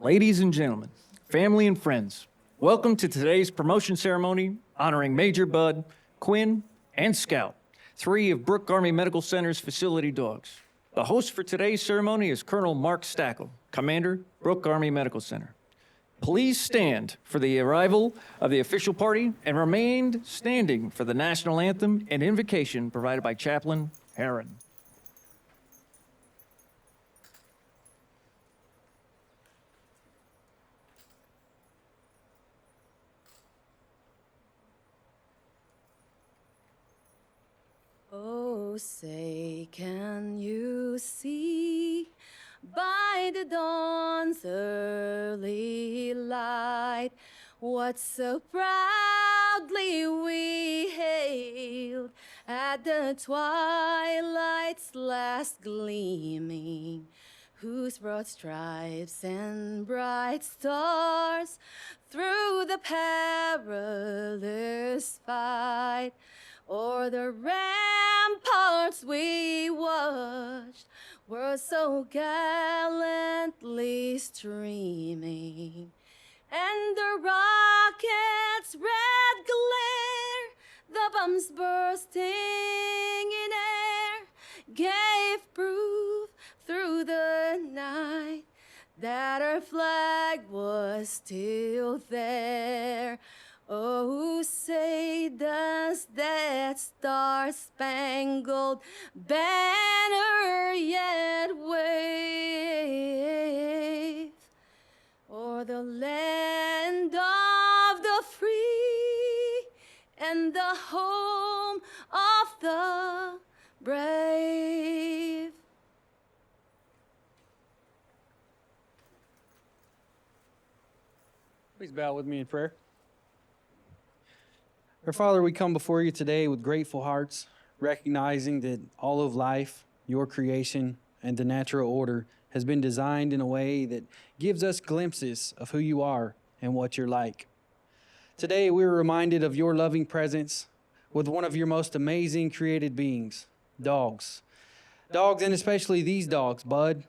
Ladies and gentlemen, family and friends, welcome to today's promotion ceremony honoring Major Bud, Quinn, and Scout, three of Brooke Army Medical Center's facility dogs. The host for today's ceremony is Colonel Mark Stackle, Commander, Brooke Army Medical Center. Please stand for the arrival of the official party and remain standing for the national anthem and invocation provided by Chaplain Herron. Oh, say, can you see by the dawn's early light what so proudly we hailed at the twilight's last gleaming, whose broad stripes and bright stars through the perilous fight o'er the ramparts we watched were so gallantly streaming, and the rocket's red glare, the bombs bursting in air, gave proof through the night that our flag was still there. Oh, say does that star-spangled banner yet wave o'er the land of the free and the home of the brave? Please bow with me in prayer. Our Father, we come before you today with grateful hearts, recognizing that all of life, your creation, and the natural order has been designed in a way that gives us glimpses of who you are and what you're like. Today, we are reminded of your loving presence with one of your most amazing created beings, dogs. Dogs, and especially these dogs, Bud,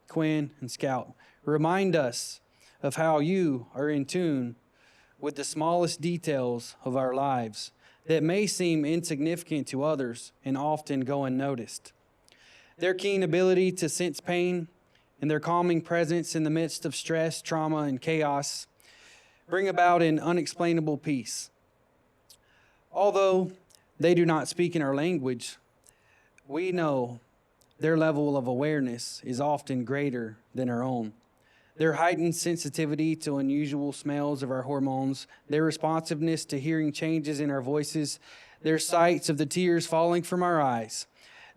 Quinn, and Scout, remind us of how you are in tune with the smallest details of our lives that may seem insignificant to others and often go unnoticed. Their keen ability to sense pain and their calming presence in the midst of stress, trauma, and chaos bring about an unexplainable peace. Although they do not speak in our language, we know their level of awareness is often greater than our own. Their heightened sensitivity to unusual smells of our hormones, their responsiveness to hearing changes in our voices, their sights of the tears falling from our eyes,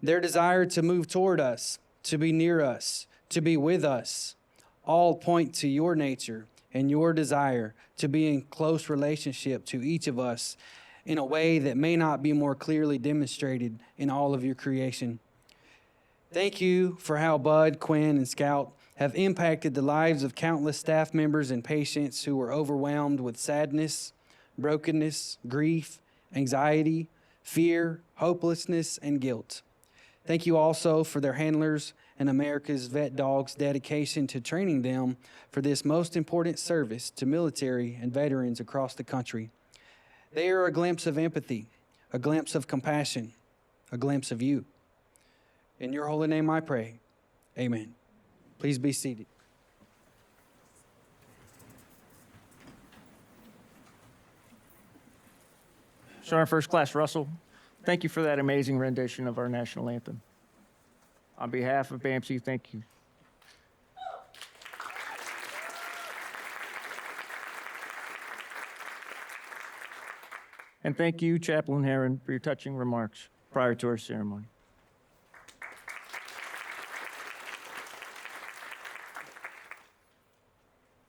their desire to move toward us, to be near us, to be with us, all point to your nature and your desire to be in close relationship to each of us in a way that may not be more clearly demonstrated in all of your creation. Thank you for how Bud, Quinn, and Scout have impacted the lives of countless staff members and patients who were overwhelmed with sadness, brokenness, grief, anxiety, fear, hopelessness, and guilt. Thank you also for their handlers and America's vet dogs' dedication to training them for this most important service to military and veterans across the country. They are a glimpse of empathy, a glimpse of compassion, a glimpse of you. In your holy name I pray, amen. Please be seated. Sergeant First Class Russell, thank you for that amazing rendition of our national anthem. On behalf of BAMC, thank you. And thank you, Chaplain Herron, for your touching remarks prior to our ceremony.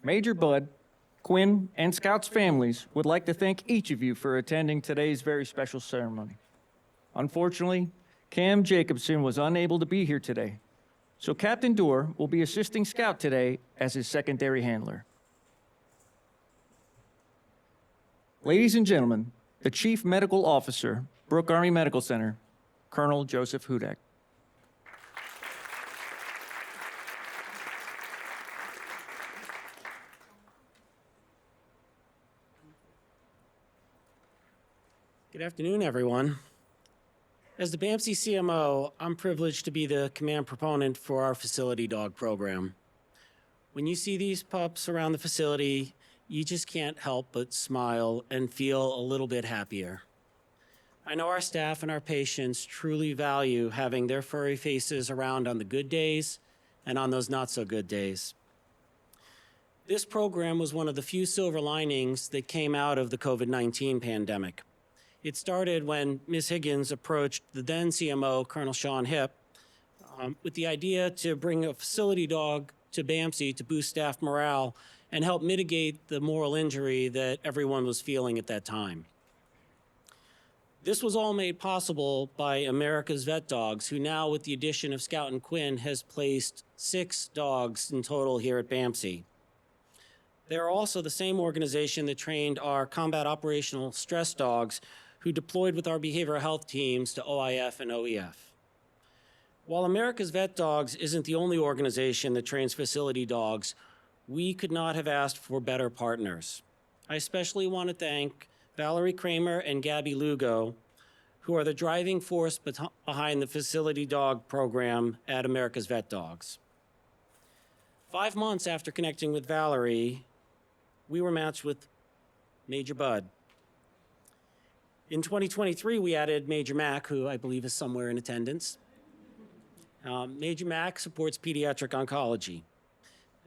Major Bud, Quinn, and Scout's families would like to thank each of you for attending today's very special ceremony. Unfortunately, Cam Jacobson was unable to be here today, so Captain Dorr will be assisting Scout today as his secondary handler. Ladies and gentlemen, the Chief Medical Officer, Brooke Army Medical Center, Colonel Joseph Hudak. Good afternoon, everyone. As the BAMC CMO, I'm privileged to be the command proponent for our facility dog program. When you see these pups around the facility, you just can't help but smile and feel a little bit happier. I know our staff and our patients truly value having their furry faces around on the good days and on those not so good days. This program was one of the few silver linings that came out of the COVID-19 pandemic. It started when Ms. Higgins approached the then CMO, Colonel Sean Hipp, with the idea to bring a facility dog to BAMC to boost staff morale and help mitigate the moral injury that everyone was feeling at that time. This was all made possible by America's Vet Dogs, who now, with the addition of Scout and Quinn, has placed 6 dogs in total here at BAMC. They're also the same organization that trained our combat operational stress dogs, who deployed with our behavioral health teams to OIF and OEF. While America's Vet Dogs isn't the only organization that trains facility dogs, we could not have asked for better partners. I especially want to thank Valerie Kramer and Gabby Lugo, who are the driving force behind the facility dog program at America's Vet Dogs. 5 months after connecting with Valerie, we were matched with Major Bud. In 2023, we added Major Mac, who I believe is somewhere in attendance. Major Mac supports pediatric oncology,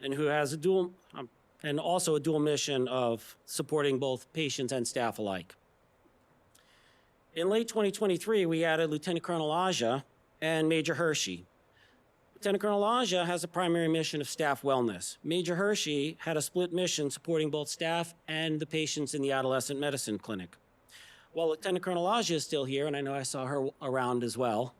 and who has a dual mission of supporting both patients and staff alike. In late 2023, we added Lieutenant Colonel Aja and Major Hershey. Lieutenant Colonel Aja has a primary mission of staff wellness. Major Hershey had a split mission supporting both staff and the patients in the adolescent medicine clinic. While Lieutenant Colonel Aja is still here, and I know I saw her around as well,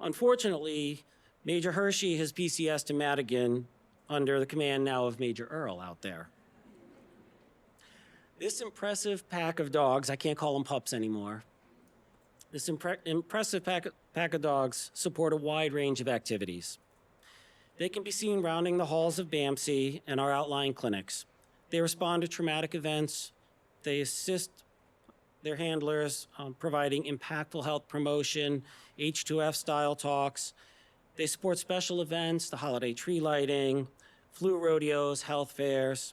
unfortunately, Major Hershey has PCS to Madigan under the command now of Major Earl out there. This impressive pack of dogs, I can't call them pups anymore, this impressive pack of dogs support a wide range of activities. They can be seen rounding the halls of BAMC and our outlying clinics. They respond to traumatic events. They assist their handlers providing impactful health promotion, H2F style talks. They support special events, the holiday tree lighting, flu rodeos, health fairs.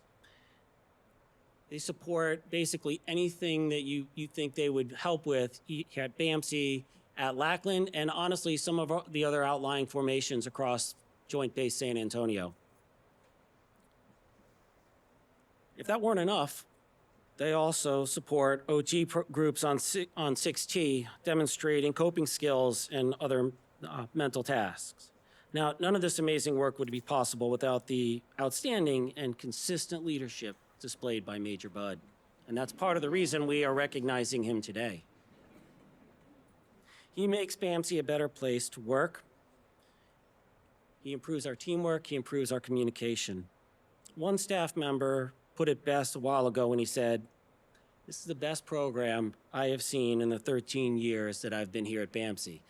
They support basically anything that you think they would help with here at BAMC, at Lackland, and honestly, some of the other outlying formations across Joint Base San Antonio. If that weren't enough, they also support OT groups on 6T, demonstrating coping skills and other mental tasks. Now, none of this amazing work would be possible without the outstanding and consistent leadership displayed by Major Bud, and that's part of the reason we are recognizing him today. He makes BAMC a better place to work. He improves our teamwork, he improves our communication. One staff member put it best a while ago when he said, "This is the best program I have seen in the 13 years that I've been here at BAMC."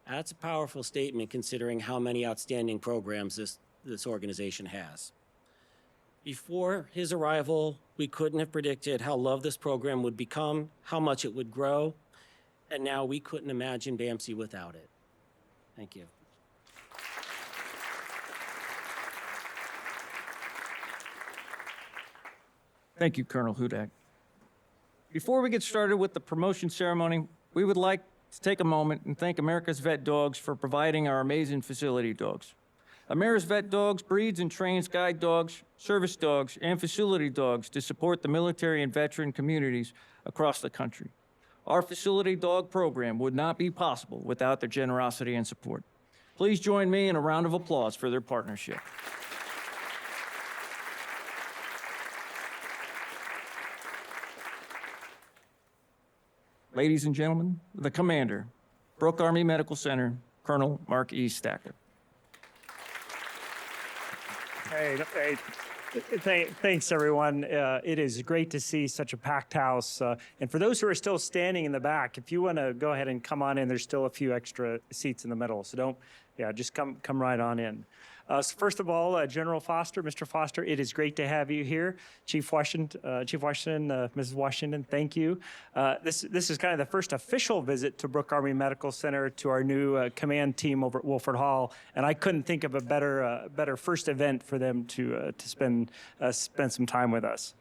That's a powerful statement considering how many outstanding programs this organization has. Before his arrival, we couldn't have predicted how loved this program would become, how much it would grow, and now we couldn't imagine BAMC without it. Thank you. Thank you, Colonel Hudak. Before we get started with the promotion ceremony, we would like to take a moment and thank America's Vet Dogs for providing our amazing facility dogs. America's Vet Dogs breeds and trains guide dogs, service dogs, and facility dogs to support the military and veteran communities across the country. Our facility dog program would not be possible without their generosity and support. Please join me in a round of applause for their partnership. Ladies and gentlemen, the Commander, Brooke Army Medical Center, Colonel Mark E. Stacker. Thanks, everyone. It is great to see such a packed house. And for those who are still standing in the back, if you want to go ahead and come on in, there's still a few extra seats in the middle. So just come right on in. So first of all, General Foster, Mr. Foster, it is great to have you here. Chief Washington, Mrs. Washington, thank you. This is kind of the first official visit to Brooke Army Medical Center to our new command team over at Wolford Hall, and I couldn't think of a better first event for them to spend some time with us.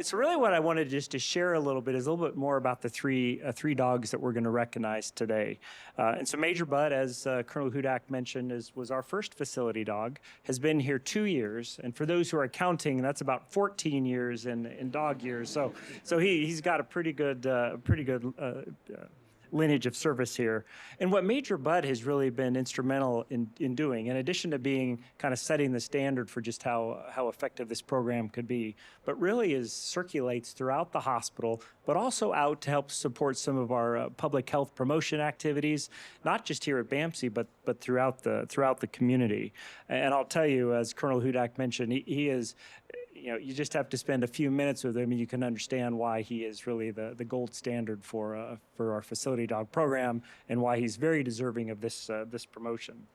So really what I wanted just to share a little bit is a little bit more about the three dogs that we're going to recognize today. And so Major Bud, as Colonel Hudak mentioned, was our first facility dog, has been here 2 years. And for those who are counting, that's about 14 years in dog years. So he's got a pretty good lineage of service here. And what Major Bud has really been instrumental in doing, in addition to being kind of setting the standard for just how effective this program could be, but really circulates throughout the hospital, but also out to help support some of our public health promotion activities, not just here at BAMC, but throughout the community. And I'll tell you, as Colonel Hudak mentioned, he is, you just have to spend a few minutes with him and you can understand why he is really the gold standard for our facility dog program and why he's very deserving of this promotion.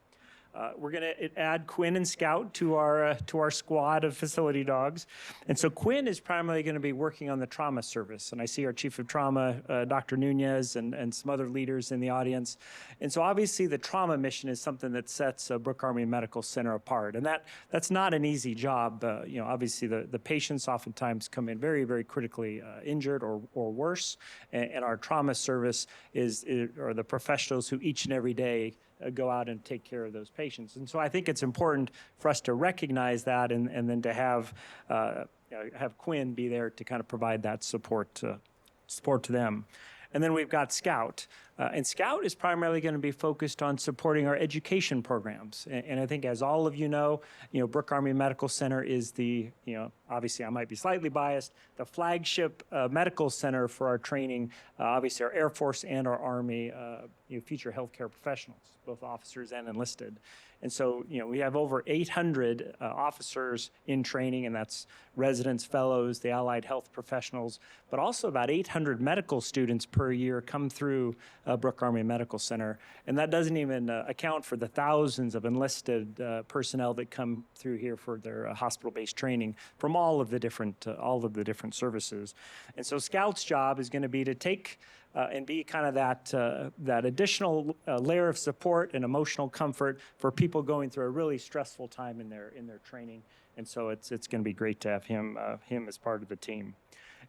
We're going to add Quinn and Scout to our squad of facility dogs. And so Quinn is primarily going to be working on the trauma service. And I see our Chief of Trauma, Dr. Nunez, and some other leaders in the audience. And so obviously the trauma mission is something that sets Brooke Army Medical Center apart. And that's not an easy job. Obviously the patients oftentimes come in very, very critically injured or worse. And our trauma service are the professionals who each and every day go out and take care of those patients. And so I think it's important for us to recognize that and then to have Quinn be there to kind of provide that support to them. And then we've got Scout. And Scout is primarily going to be focused on supporting our education programs. And I think, as all of you know, Brooke Army Medical Center is obviously I might be slightly biased, the flagship medical center for our training, obviously our Air Force and our Army future healthcare professionals, both officers and enlisted. And so, we have over 800 officers in training, and that's residents, fellows, the allied health professionals, but also about 800 medical students per year come through Brooke Army Medical Center. And that doesn't even account for the thousands of enlisted personnel that come through here for their hospital-based training from all of the different services. And so Scout's job is going to be to take and be kind of that additional layer of support and emotional comfort for people going through a really stressful time in their training. And so it's going to be great to have him as part of the team.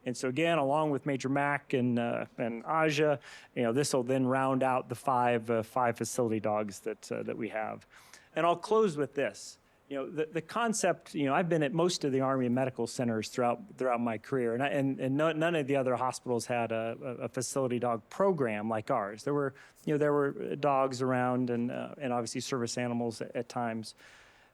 And so again, along with Major Mack and Aja, this will then round out the five facility dogs that we have. And I'll close with this. The concept, I've been at most of the Army medical centers throughout my career, and none of the other hospitals had a facility dog program like ours. There were dogs around and obviously service animals at times.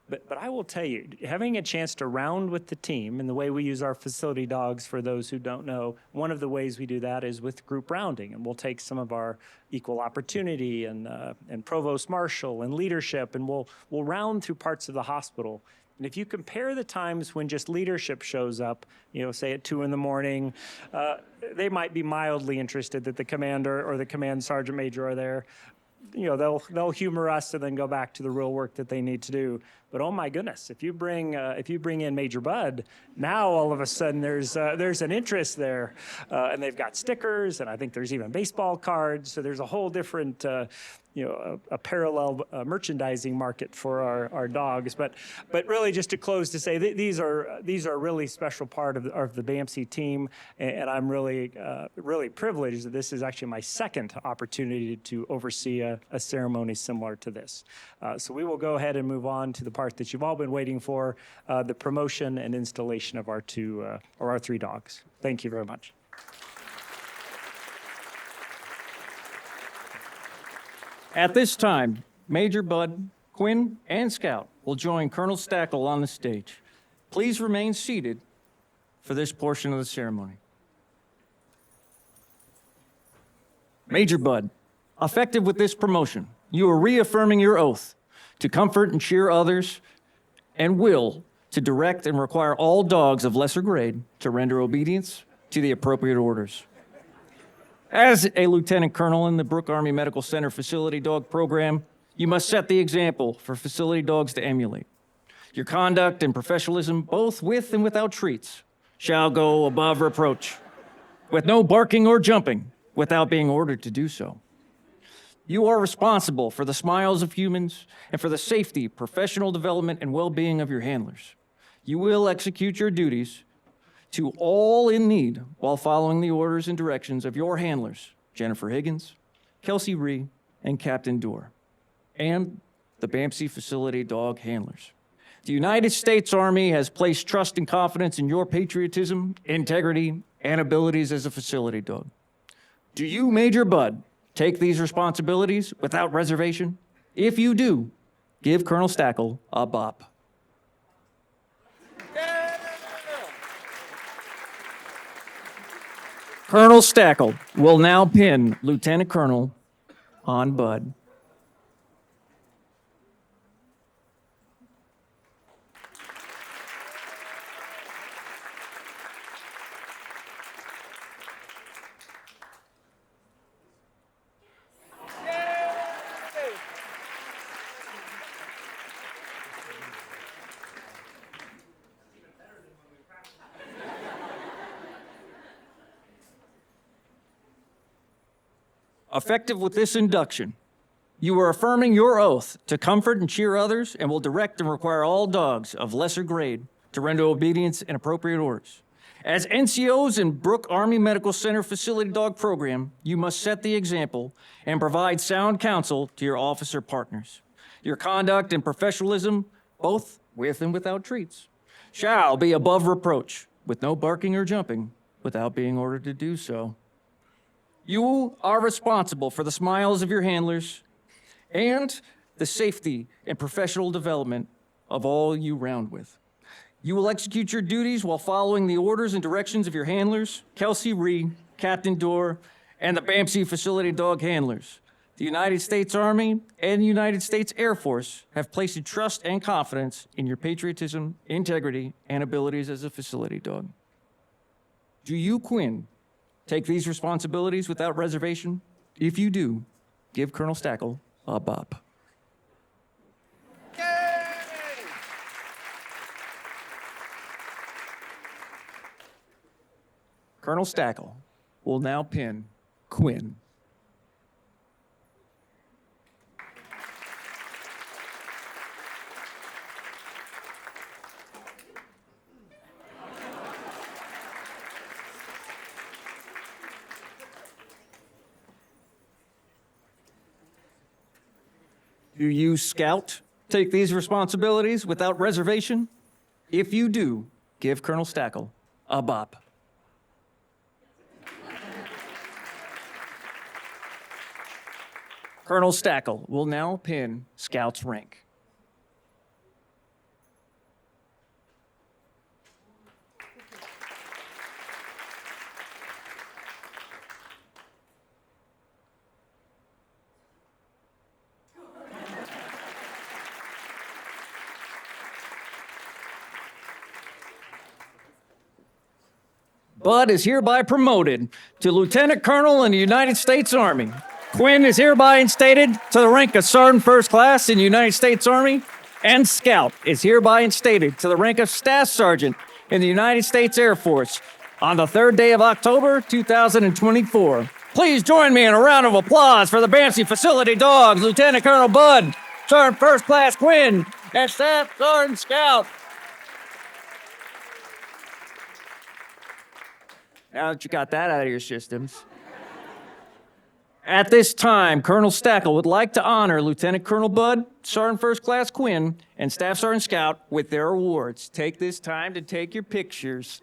But I will tell you, having a chance to round with the team and the way we use our facility dogs, for those who don't know, one of the ways we do that is with group rounding. And we'll take some of our equal opportunity and provost marshal and leadership, and we'll round through parts of the hospital. And if you compare the times when just leadership shows up, say at 2 a.m, they might be mildly interested that the commander or the command sergeant major are there. They'll humor us and then go back to the real work that they need to do. But oh my goodness, if you bring in Major Bud, now all of a sudden there's an interest there, and they've got stickers, and I think there's even baseball cards. So there's a whole different a parallel merchandising market for our dogs. But really, just to close, to say these are a really special part of the BAMC team, and I'm really privileged that this is actually my second opportunity to oversee a ceremony similar to this. So we will go ahead and move on to the part that you've all been waiting for, the promotion and installation of our three dogs. Thank you very much. At this time, Major Bud, Quinn, and Scout will join Colonel Stackle on the stage. Please remain seated for this portion of the ceremony. Major Bud, effective with this promotion, you are reaffirming your oath to comfort and cheer others, and will to direct and require all dogs of lesser grade to render obedience to the appropriate orders. As a lieutenant colonel in the Brooke Army Medical Center Facility Dog Program, You must set the example for facility dogs to emulate. Your conduct and professionalism, both with and without treats, shall go above reproach, with no barking or jumping without being ordered to do so. You are responsible for the smiles of humans and for the safety, professional development, and well-being of your handlers. You will execute your duties to all in need while following the orders and directions of your handlers, Jennifer Higgins, Kelsey Ree, and Captain Dorr, and the BAMC Facility Dog Handlers. The United States Army has placed trust and confidence in your patriotism, integrity, and abilities as a facility dog. Do you, Major Bud, take these responsibilities without reservation? If you do, give Colonel Stackle a bop. Colonel Stackle will now pin Lieutenant Colonel on Bud. Effective with this induction, you are affirming your oath to comfort and cheer others and will direct and require all dogs of lesser grade to render obedience and appropriate orders. As NCOs in Brooke Army Medical Center Facility Dog Program, you must set the example and provide sound counsel to your officer partners. Your conduct and professionalism, both with and without treats, shall be above reproach, with no barking or jumping without being ordered to do so. You are responsible for the smiles of your handlers and the safety and professional development of all you round with. You will execute your duties while following the orders and directions of your handlers, Kelsey Ree, Captain Dorr, and the BAMC Facility Dog Handlers. The United States Army and the United States Air Force have placed trust and confidence in your patriotism, integrity, and abilities as a facility dog. Do you, Quinn, take these responsibilities without reservation? If you do, give Colonel Stackle a bop. Colonel Stackle will now pin Quinn. Do you, Scout, take these responsibilities without reservation? If you do, give Colonel Stackle a bop. Colonel Stackle will now pin Scout's rank. Bud is hereby promoted to Lieutenant Colonel in the United States Army. Quinn is hereby instated to the rank of Sergeant First Class in the United States Army, and Scout is hereby instated to the rank of Staff Sergeant in the United States Air Force on the 3rd day of October, 2024. Please join me in a round of applause for the BAMC Facility Dogs, Lieutenant Colonel Bud, Sergeant First Class Quinn, and Staff Sergeant Scout. Now that you got that out of your systems. At this time, Colonel Stackle would like to honor Lieutenant Colonel Bud, Sergeant First Class Quinn, and Staff Sergeant Scout with their awards. Take this time to take your pictures.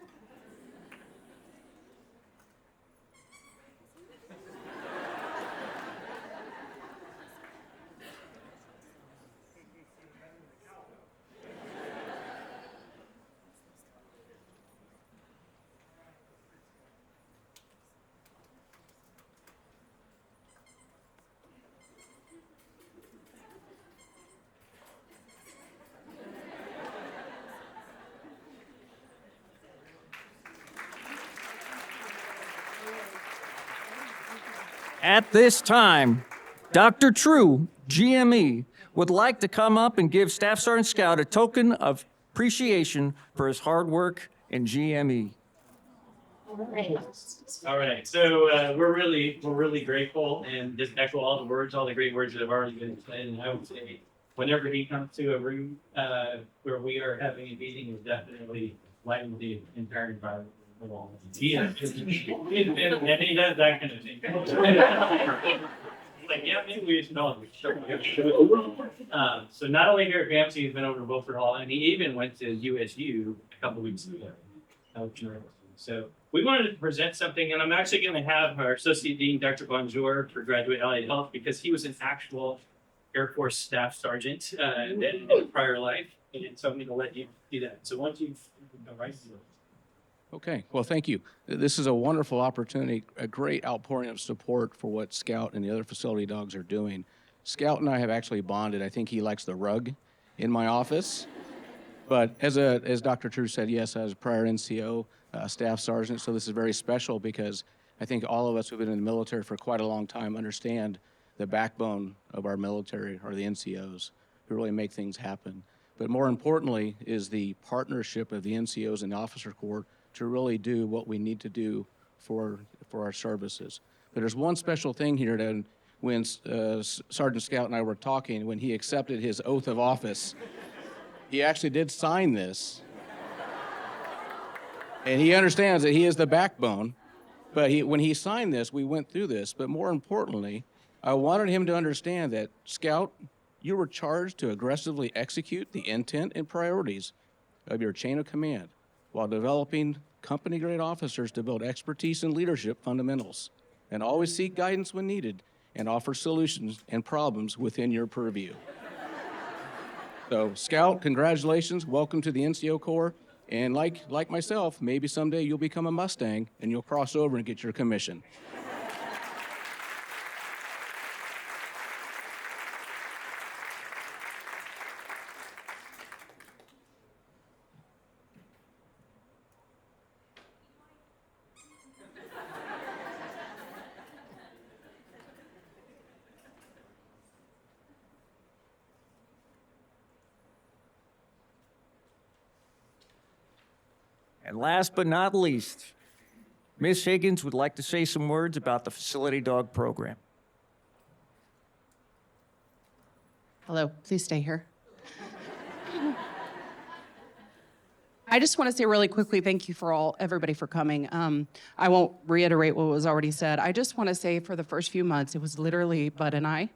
At this time, Dr. True, GME, would like to come up and give Staff Sergeant Scout a token of appreciation for his hard work in GME. All right, so we're really grateful and just echo all the great words that have already been said. And I would say, whenever he comes to a room where we are having a meeting, is definitely lighten the entire environment. Yeah, and he does that kind of thing. Like, yeah, maybe we should know. So not only here at BAMC, he's been over to Wilford Hall, and he even went to USU a couple weeks ago. So we wanted to present something, and I'm actually going to have our Associate Dean, Dr. Bonjour, for Graduate Allied Health, because he was an actual Air Force Staff Sergeant in a prior life, and so I'm going to let you do that. So once you go right to it. Okay, well, thank you. This is a wonderful opportunity, a great outpouring of support for what Scout and the other facility dogs are doing. Scout and I have actually bonded. I think he likes the rug in my office. But as Dr. True said, yes, I was a prior NCO staff sergeant, so this is very special because I think all of us who've been in the military for quite a long time understand the backbone of our military are the NCOs who really make things happen. But more importantly is the partnership of the NCOs and the officer corps to really do what we need to do for our services. But there's one special thing here that when Sergeant Scout and I were talking, when he accepted his oath of office, he actually did sign this. And he understands that he is the backbone. But when he signed this, we went through this. But more importantly, I wanted him to understand that, Scout, you were charged to aggressively execute the intent and priorities of your chain of command while developing company-grade officers to build expertise and leadership fundamentals, and always seek guidance when needed and offer solutions and problems within your purview. So, Scout, congratulations. Welcome to the NCO Corps. And like myself, maybe someday you'll become a Mustang and you'll cross over and get your commission. And last but not least, Ms. Higgins would like to say some words about the Facility Dog Program. Hello, please stay here. I just want to say really quickly, thank you for everybody for coming. I won't reiterate what was already said. I just want to say for the first few months, it was literally Bud and I.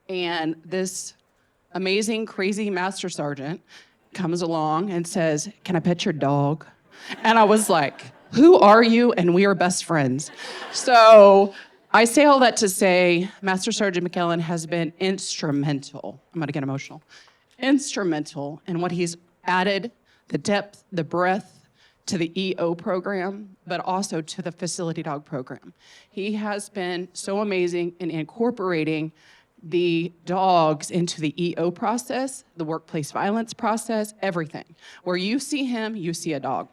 And this amazing, crazy master sergeant comes along and says, "Can I pet your dog?" And I was like, "Who are you?" And we are best friends. So I say all that to say Master Sergeant McKellen has been instrumental. I'm going to get emotional. Instrumental in what he's added, the depth, the breadth to the EO program, but also to the Facility Dog Program. He has been so amazing in incorporating the dogs into the EO process, the workplace violence process, everything. Where you see him, you see a dog.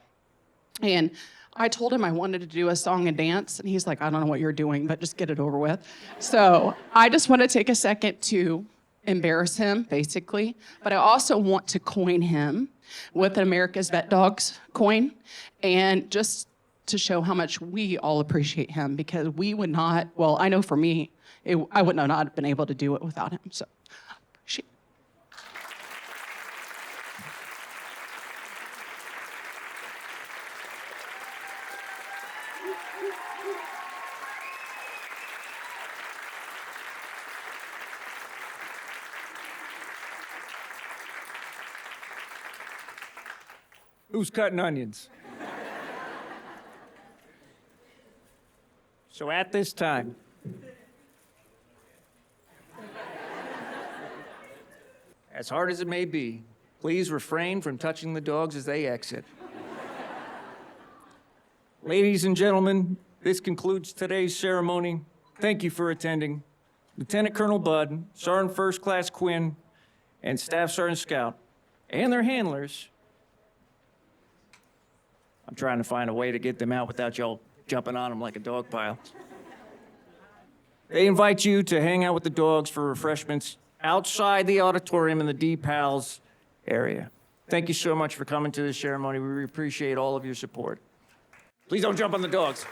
And I told him I wanted to do a song and dance, and he's like, "I don't know what you're doing, but just get it over with." So I just want to take a second to embarrass him, basically, but I also want to coin him with an America's Vet Dogs coin, and just to show how much we all appreciate him, because we would not, well, I know for me, I would not have been able to do it without him, so appreciate it. Who's cutting onions? So at this time, as hard as it may be, please refrain from touching the dogs as they exit. Ladies and gentlemen, this concludes today's ceremony. Thank you for attending. Lieutenant Colonel Budd, Sergeant First Class Quinn, and Staff Sergeant Scout, and their handlers. I'm trying to find a way to get them out without y'all jumping on them like a dog pile. They invite you to hang out with the dogs for refreshments outside the auditorium in the D-PALS area. Thank you so much for coming to this ceremony. We appreciate all of your support. Please don't jump on the dogs.